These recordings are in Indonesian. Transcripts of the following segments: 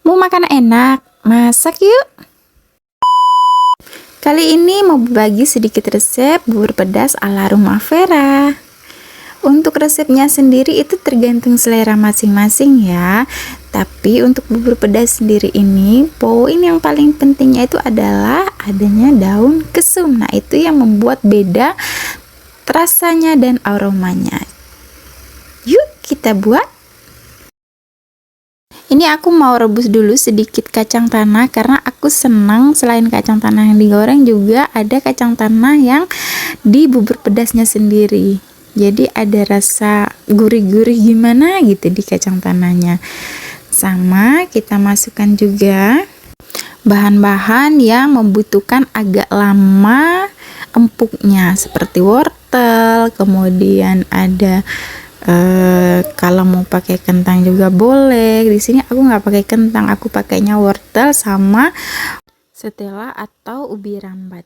Mau makan enak? Masak yuk! Kali ini mau berbagi sedikit resep bubur pedas ala Rumah Vera. Untuk resepnya sendiri itu tergantung selera masing-masing ya. Tapi untuk bubur pedas sendiri ini, poin yang paling pentingnya itu adalah adanya daun kesum. Nah, itu yang membuat beda rasanya dan aromanya. Yuk kita buat. Ini aku mau rebus dulu sedikit kacang tanah karena aku senang selain kacang tanah yang digoreng juga ada kacang tanah yang di bubur pedasnya sendiri. Jadi ada rasa gurih-gurih gimana gitu di kacang tanahnya. Sama kita masukkan juga bahan-bahan yang membutuhkan agak lama empuknya seperti wortel, kemudian ada kalau mau pakai kentang juga boleh. Di sini aku nggak pakai kentang, aku pakainya wortel sama setela atau ubi rambat.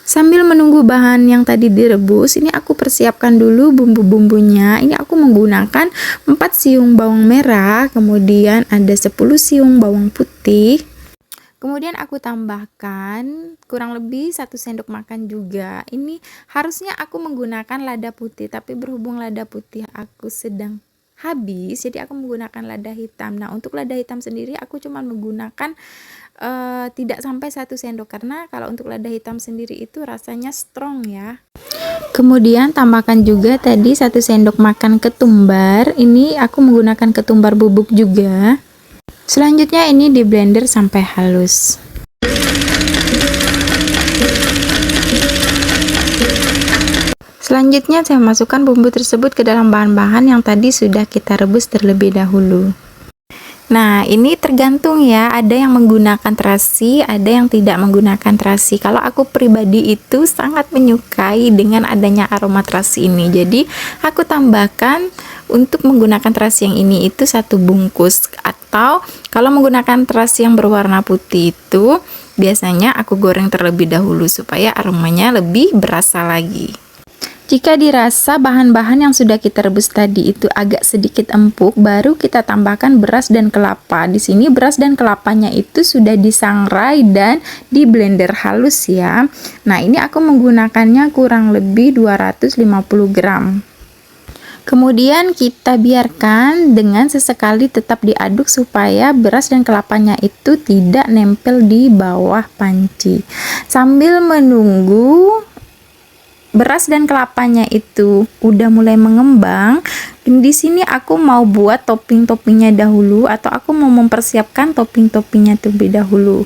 Sambil menunggu bahan yang tadi direbus, ini aku persiapkan dulu bumbu-bumbunya. Ini aku menggunakan 4 siung bawang merah, kemudian ada 10 siung bawang putih. Kemudian aku tambahkan kurang lebih 1 sendok makan juga. Ini harusnya aku menggunakan lada putih, tapi berhubung lada putih aku sedang habis, jadi aku menggunakan lada hitam. Nah, untuk lada hitam sendiri aku cuma menggunakan tidak sampai 1 sendok, karena kalau untuk lada hitam sendiri itu rasanya strong ya. Kemudian tambahkan juga tadi 1 sendok makan ketumbar. Ini aku menggunakan ketumbar bubuk juga. Selanjutnya ini di blender sampai halus. Selanjutnya saya masukkan bumbu tersebut ke dalam bahan-bahan yang tadi sudah kita rebus terlebih dahulu. Nah, ini tergantung ya, ada yang menggunakan terasi, ada yang tidak menggunakan terasi. Kalau aku pribadi itu sangat menyukai dengan adanya aroma terasi ini. Jadi, aku tambahkan untuk menggunakan terasi yang ini itu 1 bungkus, atau kalau menggunakan terasi yang berwarna putih itu biasanya aku goreng terlebih dahulu supaya aromanya lebih berasa lagi. Jika dirasa bahan-bahan yang sudah kita rebus tadi itu agak sedikit empuk, baru kita tambahkan beras dan kelapa. Di sini beras dan kelapanya itu sudah disangrai dan di blender halus ya. Nah, ini aku menggunakannya kurang lebih 250 gram. Kemudian kita biarkan dengan sesekali tetap diaduk supaya beras dan kelapanya itu tidak nempel di bawah panci. Sambil menunggu beras dan kelapanya itu udah mulai mengembang, di sini aku mau buat topping-toppingnya dahulu, atau aku mau mempersiapkan topping-toppingnya terlebih dahulu.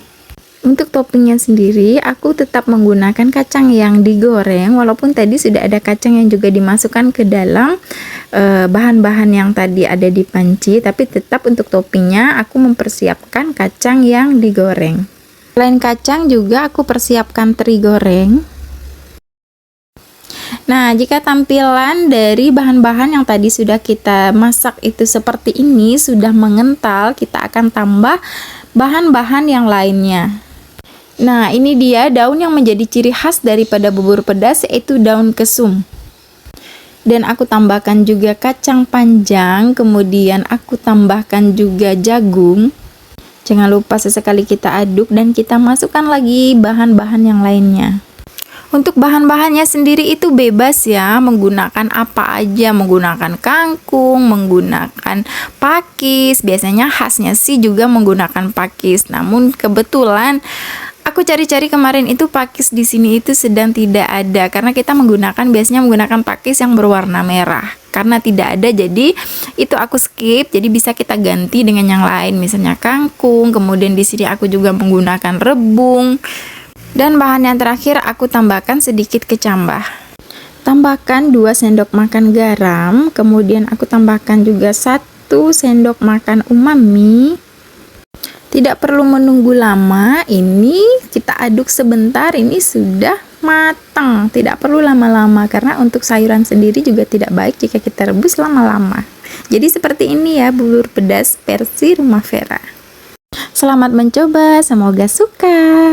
Untuk toppingnya sendiri aku tetap menggunakan kacang yang digoreng, walaupun tadi sudah ada kacang yang juga dimasukkan ke dalam bahan-bahan yang tadi ada di panci, tapi tetap untuk toppingnya aku mempersiapkan kacang yang digoreng. Selain kacang juga aku persiapkan teri goreng. Nah, jika tampilan dari bahan-bahan yang tadi sudah kita masak itu seperti ini, sudah mengental, kita akan tambah bahan-bahan yang lainnya. Nah, ini dia daun yang menjadi ciri khas daripada bubur pedas, yaitu daun kesum. Dan aku tambahkan juga kacang panjang, kemudian aku tambahkan juga jagung. Jangan lupa sesekali kita aduk dan kita masukkan lagi bahan-bahan yang lainnya. Untuk bahan-bahannya sendiri itu bebas ya, menggunakan apa aja, menggunakan kangkung, menggunakan pakis. Biasanya khasnya sih juga menggunakan pakis. Namun kebetulan aku cari-cari kemarin itu pakis di sini itu sedang tidak ada, karena kita biasanya menggunakan pakis yang berwarna merah. Karena tidak ada, jadi itu aku skip. Jadi bisa kita ganti dengan yang lain, misalnya kangkung. Kemudian di sini aku juga menggunakan rebung. Dan bahan yang terakhir aku tambahkan sedikit kecambah. Tambahkan 2 sendok makan garam, kemudian aku tambahkan juga 1 sendok makan umami. Tidak perlu menunggu lama, ini kita aduk sebentar, ini sudah matang. Tidak perlu lama-lama karena untuk sayuran sendiri juga tidak baik jika kita rebus lama-lama. Jadi seperti ini ya bubur pedas versi Rumah Vera. Selamat mencoba, semoga suka.